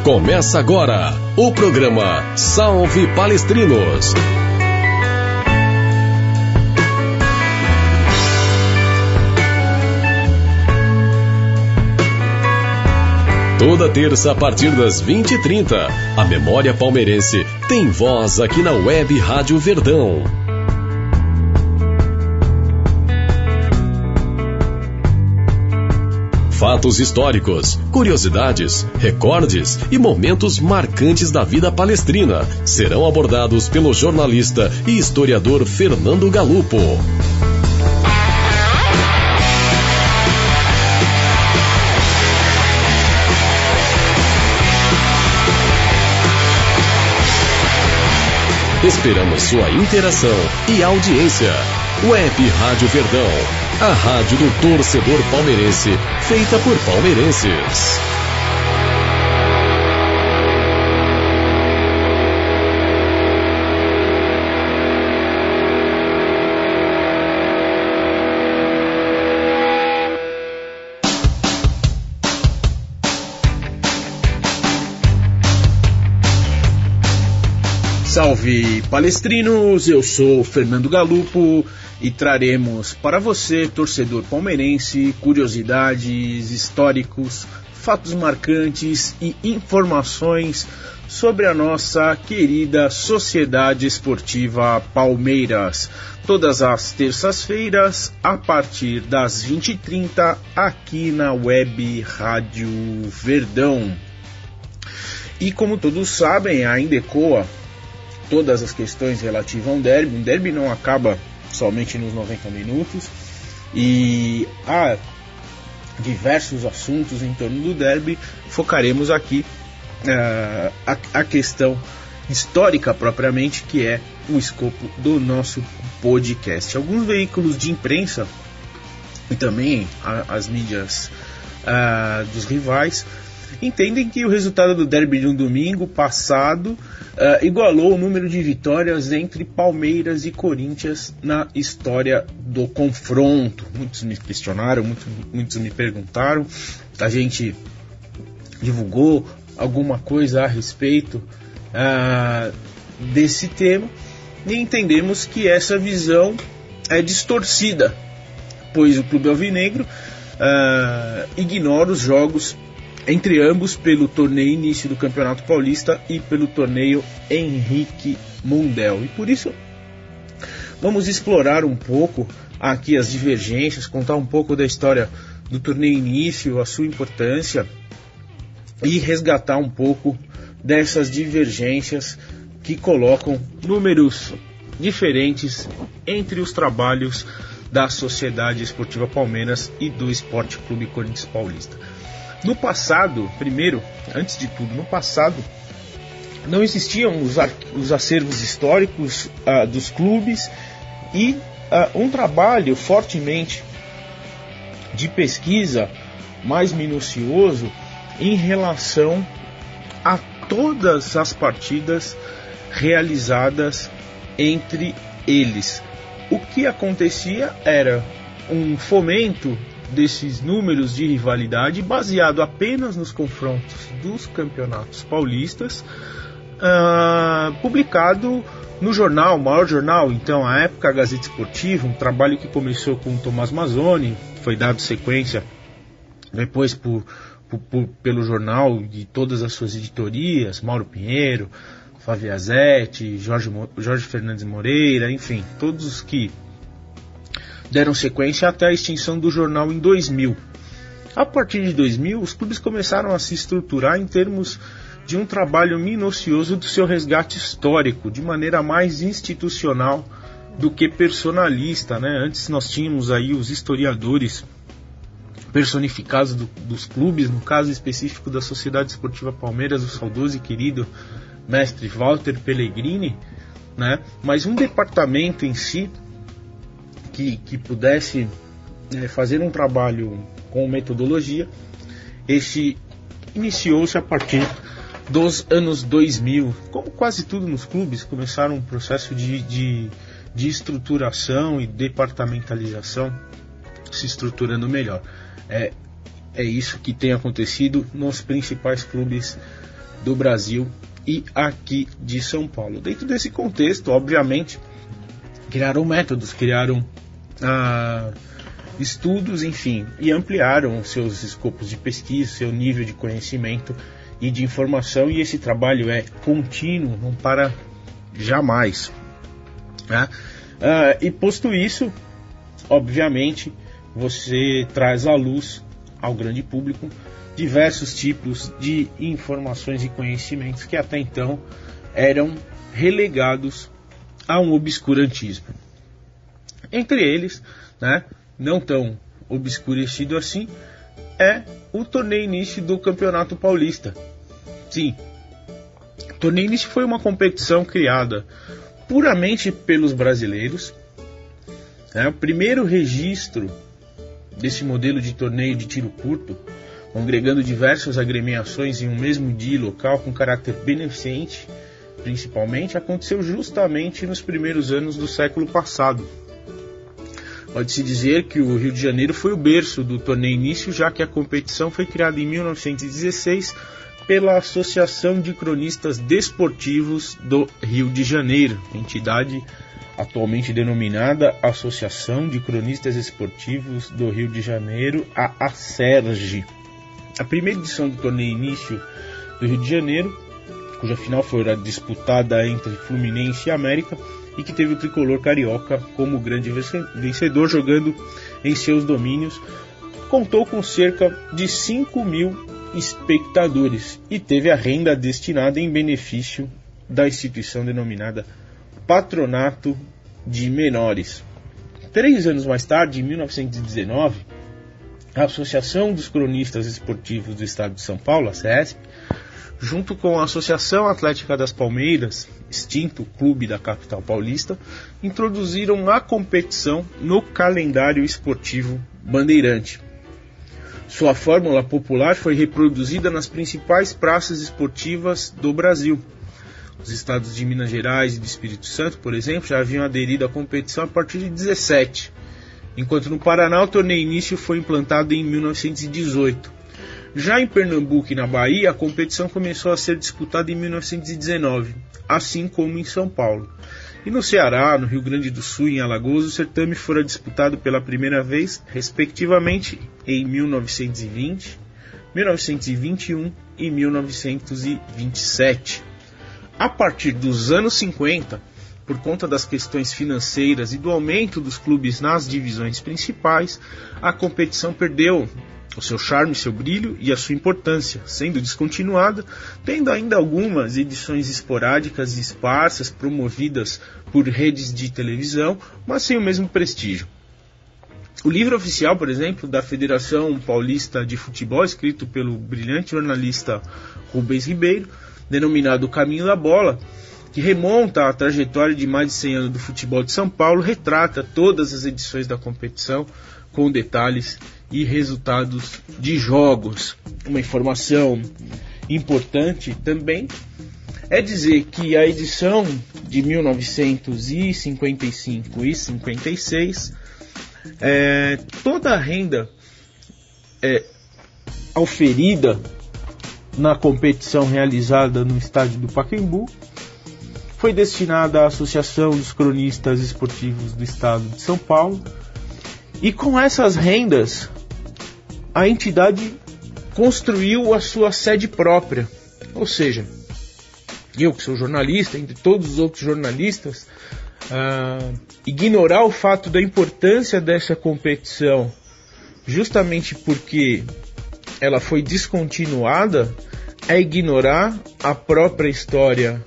Começa agora o programa Salve Palestrinos. Toda terça a partir das 20h30, a memória palmeirense tem voz aqui na Web Rádio Verdão. Fatos históricos, curiosidades, recordes e momentos marcantes da vida palestrina serão abordados pelo jornalista e historiador Fernando Galupo. Esperamos sua interação e audiência. Web Rádio Verdão, a rádio do torcedor palmeirense, feita por palmeirenses. Salve palestrinos, eu sou Fernando Galupo e traremos para você, torcedor palmeirense, curiosidades, históricos, fatos marcantes e informações sobre a nossa querida Sociedade Esportiva Palmeiras. Todas as terças-feiras, a partir das 20h30, aqui na Web Rádio Verdão. E como todos sabem, ainda ecoa todas as questões relativas a um derby não acaba somente nos 90 minutos e há diversos assuntos em torno do derby. Focaremos aqui a questão histórica propriamente, que é o escopo do nosso podcast. Alguns veículos de imprensa e também as mídias dos rivais entendem que o resultado do derby de um domingo passado igualou o número de vitórias entre Palmeiras e Corinthians na história do confronto. Muitos me questionaram, muitos me perguntaram. A gente divulgou alguma coisa a respeito desse tema e entendemos que essa visão é distorcida, pois o Clube Alvinegro ignora os jogos entre ambos pelo torneio início do Campeonato Paulista e pelo torneio Henrique Mundel. E por isso vamos explorar um pouco aqui as divergências, contar um pouco da história do torneio início, a sua importância e resgatar um pouco dessas divergências que colocam números diferentes entre os trabalhos da Sociedade Esportiva Palmeiras e do Esporte Clube Corinthians Paulista. No passado, antes de tudo, no passado não existiam os acervos históricos dos clubes e um trabalho fortemente de pesquisa mais minucioso em relação a todas as partidas realizadas entre eles. O que acontecia era um fomento desses números de rivalidade baseado apenas nos confrontos dos campeonatos paulistas, publicado no jornal, o maior jornal, então, à época, a Gazeta Esportiva, um trabalho que começou com o Tomás Mazzoni, foi dado sequência depois pelo jornal de todas as suas editorias, Mauro Pinheiro, Faviazetti, Jorge Fernandes Moreira, enfim, todos os que deram sequência até a extinção do jornal em 2000. A partir de 2000, os clubes começaram a se estruturar em termos de um trabalho minucioso do seu resgate histórico, de maneira mais institucional do que personalista, né? Antes nós tínhamos aí os historiadores personificados dos clubes, no caso específico da Sociedade Esportiva Palmeiras, o saudoso e querido mestre Walter Pellegrini, né? Mas um departamento em si que pudesse fazer um trabalho com metodologia, esse iniciou-se a partir dos anos 2000. Como quase tudo nos clubes, começaram um processo de estruturação e departamentalização, se estruturando melhor. É isso que tem acontecido nos principais clubes do Brasil e aqui de São Paulo. Dentro desse contexto, obviamente, criaram métodos, criaram estudos, enfim, e ampliaram seus escopos de pesquisa, seu nível de conhecimento e de informação, e esse trabalho é contínuo, não para jamais. Né? E posto isso, obviamente, você traz à luz ao grande público diversos tipos de informações e conhecimentos que até então eram relegados a um obscurantismo. Entre eles, né, não tão obscurecido assim, é o torneio início do Campeonato Paulista. Sim, o torneio início foi uma competição criada puramente pelos brasileiros. O primeiro registro desse modelo de torneio de tiro curto, congregando diversas agremiações em um mesmo dia local com caráter beneficente, principalmente, aconteceu justamente nos primeiros anos do século passado. Pode-se dizer que o Rio de Janeiro foi o berço do torneio início, já que a competição foi criada em 1916 pela Associação de Cronistas Desportivos do Rio de Janeiro, entidade atualmente denominada Associação de Cronistas Esportivos do Rio de Janeiro, a ACERJ. A primeira edição do torneio início do Rio de Janeiro, cuja final foi disputada entre Fluminense e América, e que teve o tricolor carioca como grande vencedor, jogando em seus domínios, contou com cerca de 5.000 espectadores e teve a renda destinada em benefício da instituição denominada Patronato de Menores. 3 anos mais tarde, em 1919, a Associação dos Cronistas Esportivos do Estado de São Paulo, a CESP, junto com a Associação Atlética das Palmeiras, extinto clube da capital paulista, introduziram a competição no calendário esportivo bandeirante. Sua fórmula popular foi reproduzida nas principais praças esportivas do Brasil. Os estados de Minas Gerais e do Espírito Santo, por exemplo, já haviam aderido à competição a partir de 17, enquanto no Paraná o torneio início foi implantado em 1918. Já em Pernambuco e na Bahia, a competição começou a ser disputada em 1919, assim como em São Paulo. E no Ceará, no Rio Grande do Sul e em Alagoas, o certame fora disputado pela primeira vez, respectivamente, em 1920, 1921 e 1927. A partir dos anos 50, por conta das questões financeiras e do aumento dos clubes nas divisões principais, a competição perdeu o seu charme, seu brilho e a sua importância, sendo descontinuada, tendo ainda algumas edições esporádicas e esparsas promovidas por redes de televisão, mas sem o mesmo prestígio. O livro oficial, por exemplo, da Federação Paulista de Futebol, escrito pelo brilhante jornalista Rubens Ribeiro, denominado O Caminho da Bola, que remonta à trajetória de mais de 100 anos do futebol de São Paulo, retrata todas as edições da competição com detalhes e resultados de jogos. Uma informação importante também é dizer que a edição de 1955 e 56, toda a renda auferida na competição realizada no estádio do Pacaembu foi destinada à Associação dos Cronistas Esportivos do Estado de São Paulo, e com essas rendas a entidade construiu a sua sede própria. Ou seja, eu que sou jornalista, entre todos os outros jornalistas, ignorar o fato da importância dessa competição justamente porque ela foi descontinuada é ignorar a própria história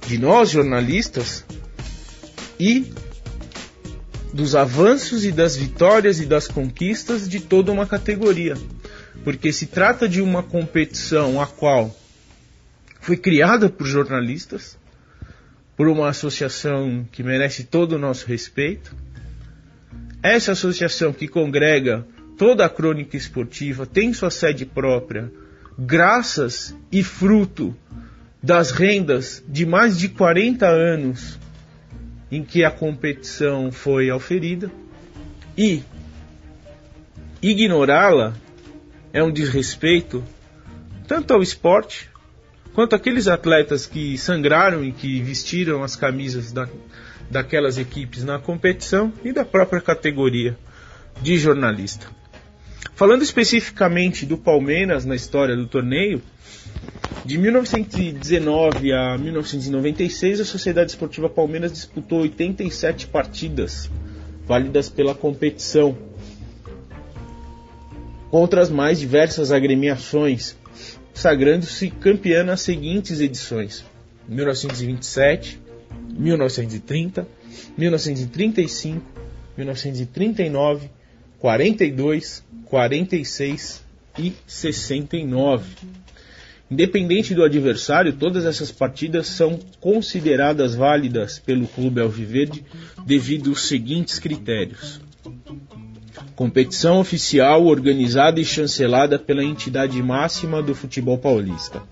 de nós jornalistas e dos avanços e das vitórias e das conquistas de toda uma categoria, porque se trata de uma competição a qual foi criada por jornalistas, por uma associação que merece todo o nosso respeito. Essa associação que congrega toda a crônica esportiva tem sua sede própria, graças e fruto das rendas de mais de 40 anos em que a competição foi auferida, e ignorá-la é um desrespeito tanto ao esporte quanto aqueles atletas que sangraram e que vestiram as camisas daquelas equipes na competição e da própria categoria de jornalista. Falando especificamente do Palmeiras na história do torneio, de 1919 a 1996, a Sociedade Esportiva Palmeiras disputou 87 partidas válidas pela competição, contra as mais diversas agremiações, sagrando-se campeã nas seguintes edições: 1927, 1930, 1935, 1939, 42, 46 e 69. Independente do adversário, todas essas partidas são consideradas válidas pelo clube alviverde devido aos seguintes critérios: competição oficial organizada e chancelada pela entidade máxima do futebol paulista,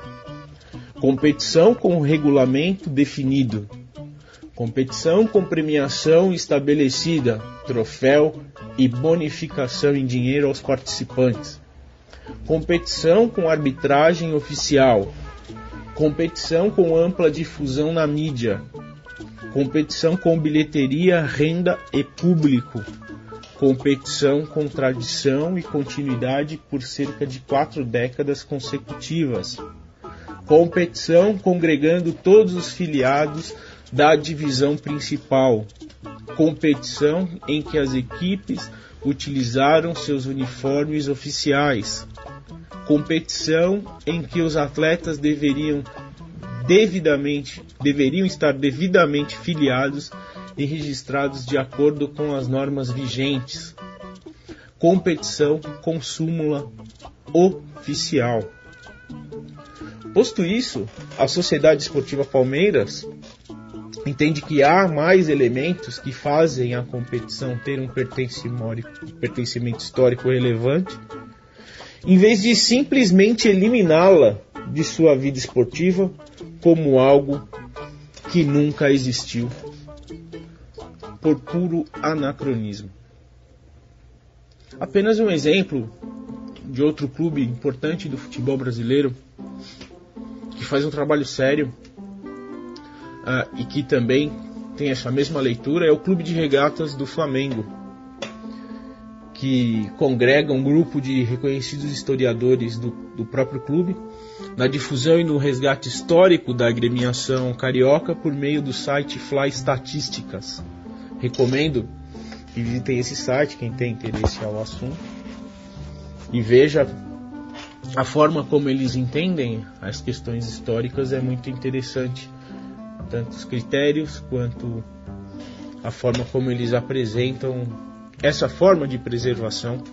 competição com regulamento definido, competição com premiação estabelecida, troféu e bonificação em dinheiro aos participantes, competição com arbitragem oficial, competição com ampla difusão na mídia, competição com bilheteria, renda e público, competição com tradição e continuidade por cerca de 4 décadas consecutivas, competição congregando todos os filiados da divisão principal, competição em que as equipes utilizaram seus uniformes oficiais, competição em que os atletas deveriam estar devidamente filiados e registrados de acordo com as normas vigentes, competição com súmula oficial. Posto isso, a Sociedade Esportiva Palmeiras entende que há mais elementos que fazem a competição ter um pertencimento histórico relevante, em vez de simplesmente eliminá-la de sua vida esportiva como algo que nunca existiu, por puro anacronismo. Apenas um exemplo de outro clube importante do futebol brasileiro que faz um trabalho sério e que também tem essa mesma leitura é o Clube de Regatas do Flamengo, que congrega um grupo de reconhecidos historiadores do próprio clube na difusão e no resgate histórico da agremiação carioca por meio do site Fly Estatísticas. Recomendo que visitem esse site, quem tem interesse ao assunto, e veja a forma como eles entendem as questões históricas. É muito interessante, tanto os critérios quanto a forma como eles apresentam essa forma de preservação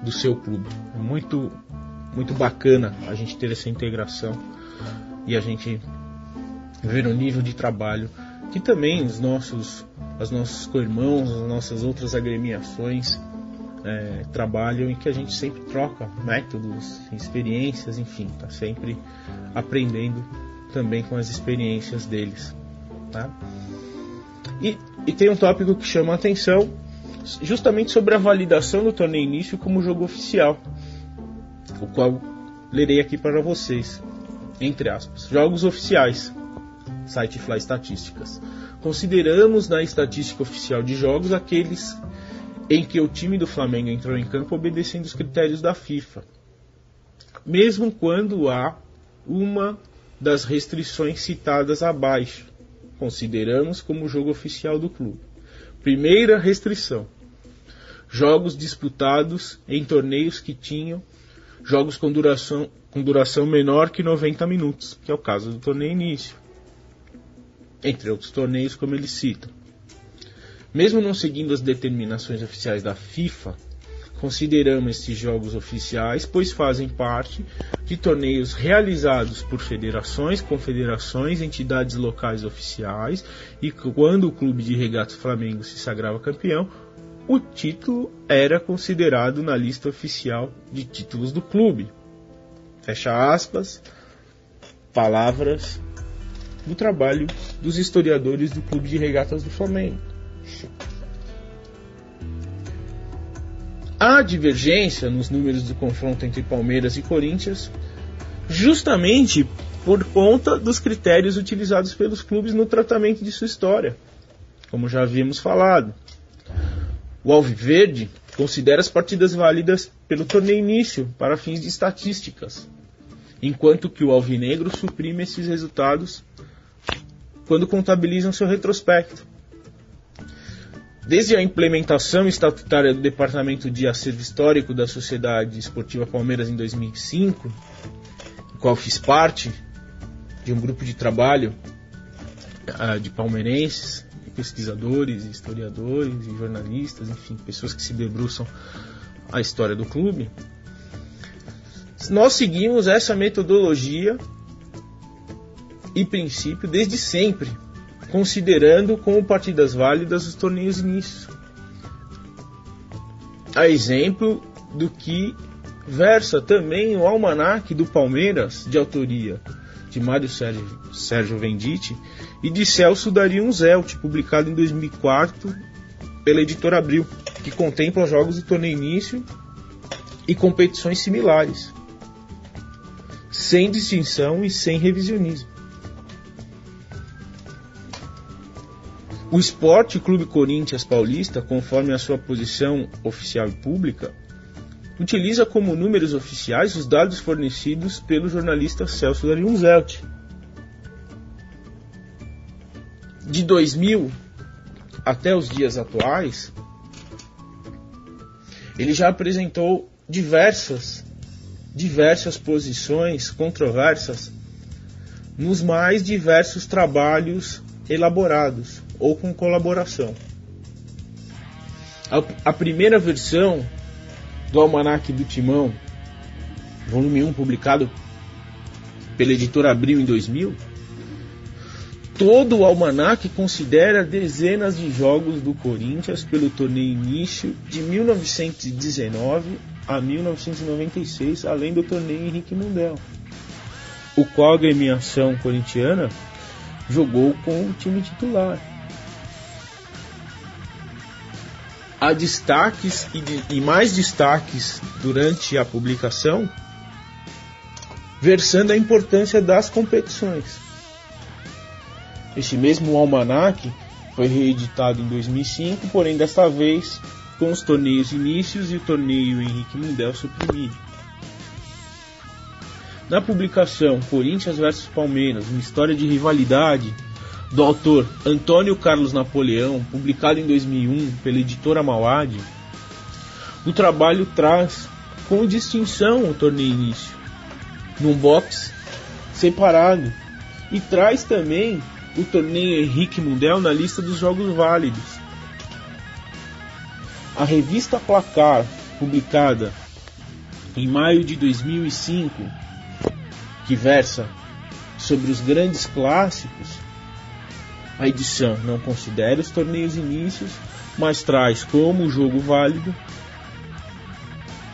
do seu clube. É muito, muito bacana a gente ter essa integração e a gente ver o nível de trabalho que também os nossos co-irmãos, as nossas outras agremiações trabalham, e que a gente sempre troca métodos, experiências, enfim, está sempre aprendendo também com as experiências deles, tá? E tem um tópico que chama a atenção justamente sobre a validação do torneio início como jogo oficial, o qual lerei aqui para vocês, entre aspas: jogos oficiais, site Fly Estatísticas. Consideramos na estatística oficial de jogos aqueles em que o time do Flamengo entrou em campo obedecendo os critérios da FIFA, mesmo quando há uma das restrições citadas abaixo, consideramos como jogo oficial do clube. Primeira restrição: jogos disputados em torneios que tinham jogos com duração menor que 90 minutos, que é o caso do torneio início, entre outros torneios como eles citam. Mesmo não seguindo as determinações oficiais da FIFA, consideramos esses jogos oficiais, pois fazem parte de torneios realizados por federações, confederações, entidades locais oficiais, e quando o Clube de Regatas Flamengo se sagrava campeão, o título era considerado na lista oficial de títulos do clube. Fecha aspas, palavras do trabalho dos historiadores do Clube de Regatas do Flamengo. Há divergência nos números do confronto entre Palmeiras e Corinthians, justamente por conta dos critérios utilizados pelos clubes no tratamento de sua história, como já havíamos falado. O Alviverde considera as partidas válidas pelo torneio início para fins de estatísticas, enquanto que o Alvinegro suprime esses resultados quando contabilizam seu retrospecto. Desde a implementação estatutária do Departamento de Acervo Histórico da Sociedade Esportiva Palmeiras em 2005, do qual fiz parte de um grupo de trabalho de palmeirenses, pesquisadores, historiadores e jornalistas, enfim, pessoas que se debruçam a história do clube, nós seguimos essa metodologia e princípio desde sempre, considerando como partidas válidas os torneios inícios. A exemplo do que versa também o Almanaque do Palmeiras, de autoria de Mário Sérgio Venditti e de Celso Dario Zelt, publicado em 2004 pela editora Abril, que contempla jogos do torneio início e competições similares, sem distinção e sem revisionismo. O Esporte Clube Corinthians Paulista, conforme a sua posição oficial e pública, utiliza como números oficiais os dados fornecidos pelo jornalista Celso Dario Zelt. De 2000 até os dias atuais, ele já apresentou diversas posições controversas nos mais diversos trabalhos elaborados ou com colaboração. A primeira versão do Almanaque do Timão, volume 1, publicado pela editora Abril em 2000, todo o almanaque considera dezenas de jogos do Corinthians pelo torneio início de 1919 a 1996, além do torneio Henrique Mundel, o qual a agremiação corintiana jogou com o time titular. Há destaques e mais destaques durante a publicação, versando a importância das competições. Este mesmo almanaque foi reeditado em 2005, porém desta vez com os torneios inícios e o torneio Henrique Mundel suprimido. Na publicação Corinthians vs Palmeiras, uma história de rivalidade, do autor Antônio Carlos Napoleão, publicado em 2001 pela editora Mauad, o trabalho traz com distinção o torneio início, num box separado, e traz também o torneio Henrique Mundel na lista dos jogos válidos. A revista Placar, publicada em maio de 2005, que versa sobre os grandes clássicos, a edição não considera os torneios inícios, mas traz como jogo válido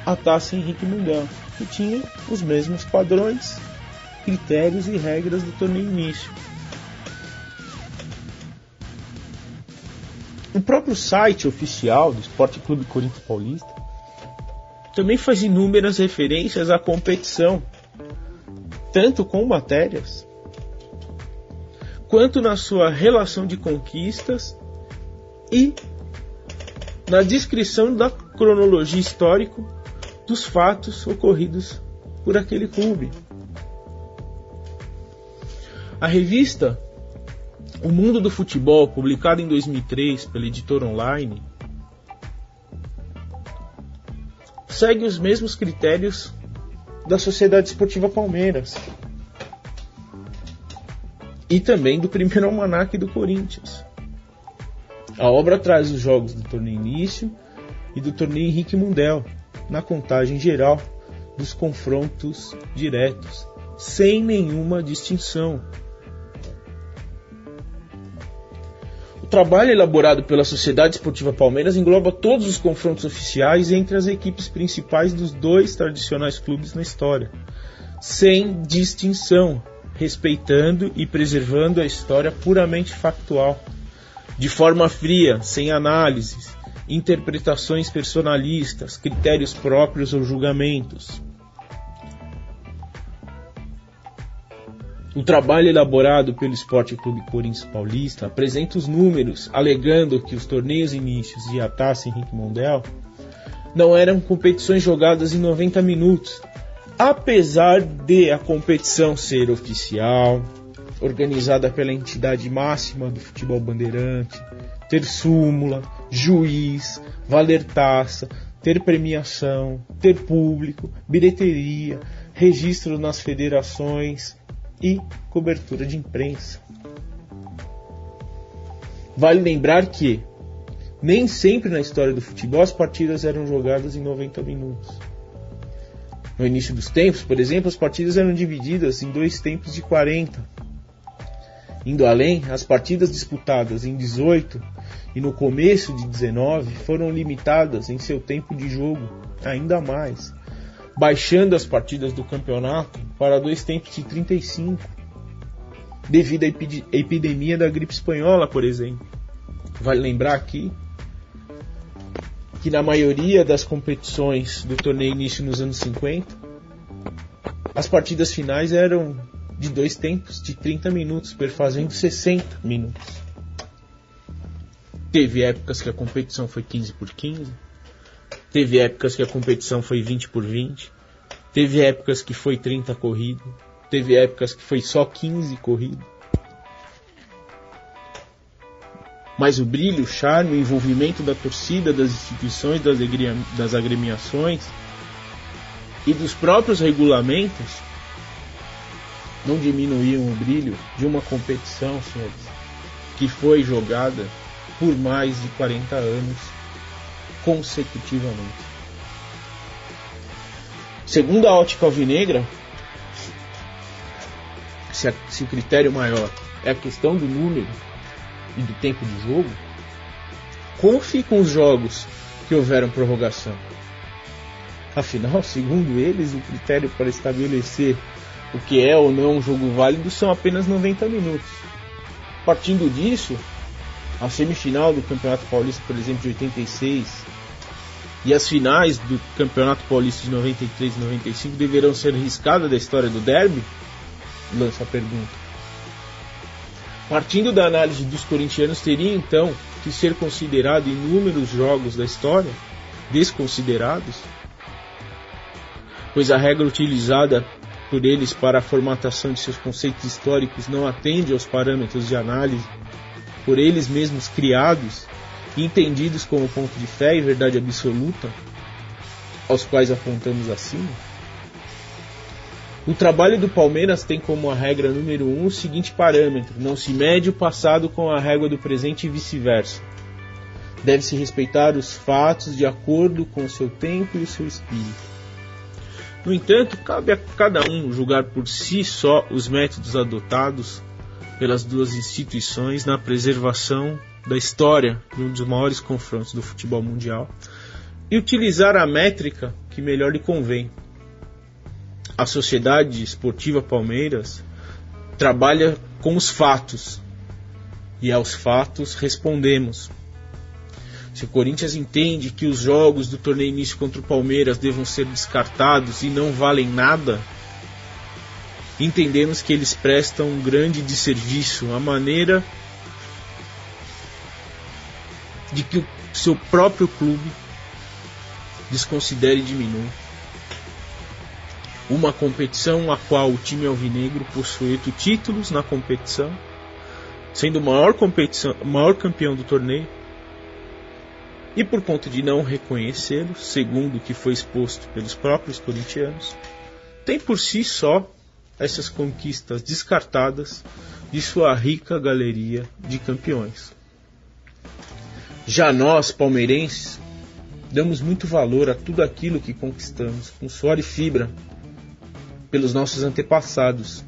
a Taça Henrique Mundel, que tinha os mesmos padrões, critérios e regras do torneio início. O próprio site oficial do Esporte Clube Corinthians Paulista também faz inúmeras referências à competição, tanto com matérias quanto na sua relação de conquistas e na descrição da cronologia histórica dos fatos ocorridos por aquele clube. A revista O Mundo do Futebol, publicada em 2003 pela editora online, segue os mesmos critérios da Sociedade Esportiva Palmeiras e também do primeiro almanaque do Corinthians. A obra traz os jogos do torneio início e do torneio Henrique Mundel na contagem geral dos confrontos diretos, sem nenhuma distinção. O trabalho elaborado pela Sociedade Esportiva Palmeiras engloba todos os confrontos oficiais entre as equipes principais dos dois tradicionais clubes na história, sem distinção, respeitando e preservando a história puramente factual, de forma fria, sem análises, interpretações personalistas, critérios próprios ou julgamentos. O trabalho elaborado pelo Esporte Clube Corinthians Paulista apresenta os números, alegando que os torneios inícios e a Taça Henrique Mondel não eram competições jogadas em 90 minutos, apesar de a competição ser oficial, organizada pela entidade máxima do futebol bandeirante, ter súmula, juiz, valer taça, ter premiação, ter público, bilheteria, registro nas federações e cobertura de imprensa. Vale lembrar que nem sempre na história do futebol as partidas eram jogadas em 90 minutos. No início dos tempos, por exemplo, as partidas eram divididas em 2 tempos de 40. Indo além, as partidas disputadas em 18 e no começo de 19 foram limitadas em seu tempo de jogo ainda mais, baixando as partidas do campeonato para 2 tempos de 35, devido à epidemia da gripe espanhola, por exemplo. Vale lembrar aqui que na maioria das competições do torneio início nos anos 50, as partidas finais eram de 2 tempos de 30 minutos, perfazendo 60 minutos. Teve épocas que a competição foi 15 por 15, teve épocas que a competição foi 20 por 20, teve épocas que foi 30 corrido, teve épocas que foi só 15 corrido. Mas o brilho, o charme, o envolvimento da torcida, das instituições, das agremiações e dos próprios regulamentos não diminuíam o brilho de uma competição, senhores, que foi jogada por mais de 40 anos consecutivamente. Segundo a ótica alvinegra, se o critério maior é a questão do número e do tempo de jogo, como ficam os jogos que houveram prorrogação? Afinal, segundo eles, o critério para estabelecer o que é ou não um jogo válido são apenas 90 minutos. Partindo disso, a semifinal do Campeonato Paulista, por exemplo, de 86, e as finais do Campeonato Paulista de 93 e 95 deverão ser riscadas da história do derby? Lança a pergunta. Partindo da análise dos corintianos, teria então que ser considerado inúmeros jogos da história desconsiderados? Pois a regra utilizada por eles para a formatação de seus conceitos históricos não atende aos parâmetros de análise por eles mesmos criados e entendidos como ponto de fé e verdade absoluta, aos quais apontamos acima? O trabalho do Palmeiras tem como a regra número 1 o seguinte parâmetro: não se mede o passado com a régua do presente e vice-versa. Deve-se respeitar os fatos de acordo com o seu tempo e o seu espírito. No entanto, cabe a cada um julgar por si só os métodos adotados pelas duas instituições na preservação da história de um dos maiores confrontos do futebol mundial e utilizar a métrica que melhor lhe convém. A Sociedade Esportiva Palmeiras trabalha com os fatos e aos fatos respondemos. Se o Corinthians entende que os jogos do torneio início contra o Palmeiras devam ser descartados e não valem nada, entendemos que eles prestam um grande desserviço à maneira de que o seu próprio clube desconsidere e diminua uma competição a qual o time alvinegro possui 8 títulos na competição, sendo o maior campeão do torneio, e por conta de não reconhecê-lo, segundo o que foi exposto pelos próprios corintianos, tem por si só essas conquistas descartadas de sua rica galeria de campeões. Já nós, palmeirenses, damos muito valor a tudo aquilo que conquistamos com suor e fibra pelos nossos antepassados,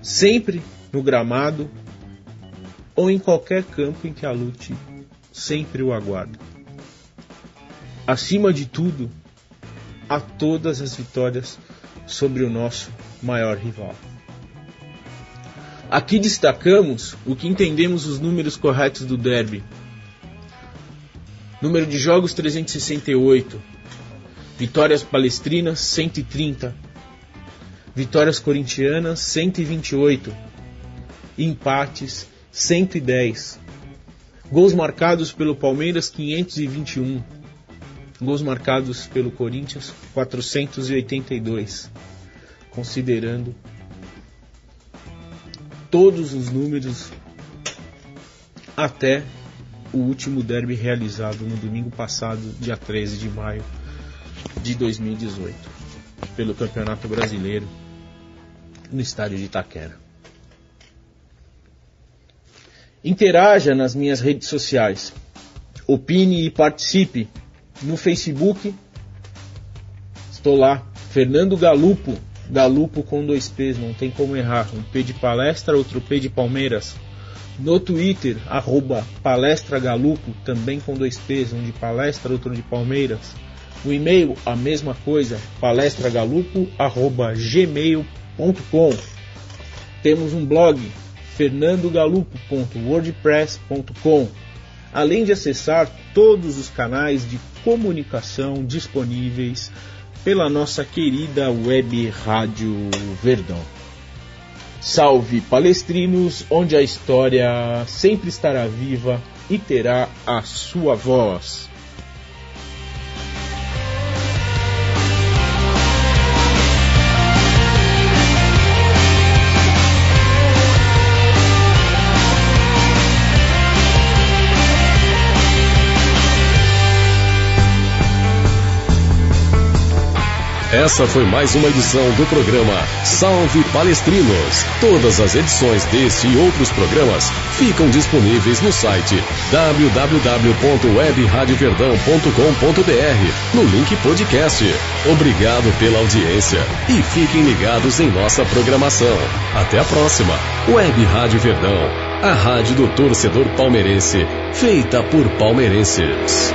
sempre no gramado ou em qualquer campo em que a luta sempre o aguarda. Acima de tudo, a todas as vitórias sobre o nosso maior rival. Aqui destacamos o que entendemos os números corretos do derby. Número de jogos 368, vitórias palestrinas 130, Vitórias corintianas, 128. Empates, 110. Gols marcados pelo Palmeiras, 521. Gols marcados pelo Corinthians, 482. Considerando todos os números até o último derby realizado no domingo passado, dia 13 de maio de 2018, pelo Campeonato Brasileiro, no estádio de Itaquera. Interaja nas minhas redes sociais, opine e participe. No Facebook, estou lá, Fernando Galupo, Galupo com 2 P's, não tem como errar, um P de palestra, outro P de Palmeiras. No Twitter, @palestragalupo, também com 2 P's, um de palestra, outro de Palmeiras. O e-mail, a mesma coisa, palestragalupo@gmail.com. Temos um blog, fernandogalupo.wordpress.com, além de acessar todos os canais de comunicação disponíveis pela nossa querida web Rádio Verdão. Salve palestrinos, onde a história sempre estará viva e terá a sua voz. Essa foi mais uma edição do programa Salve Palestrinos. Todas as edições deste e outros programas ficam disponíveis no site www.webradioverdão.com.br, no link podcast. Obrigado pela audiência e fiquem ligados em nossa programação. Até a próxima. Web Rádio Verdão, a rádio do torcedor palmeirense, feita por palmeirenses.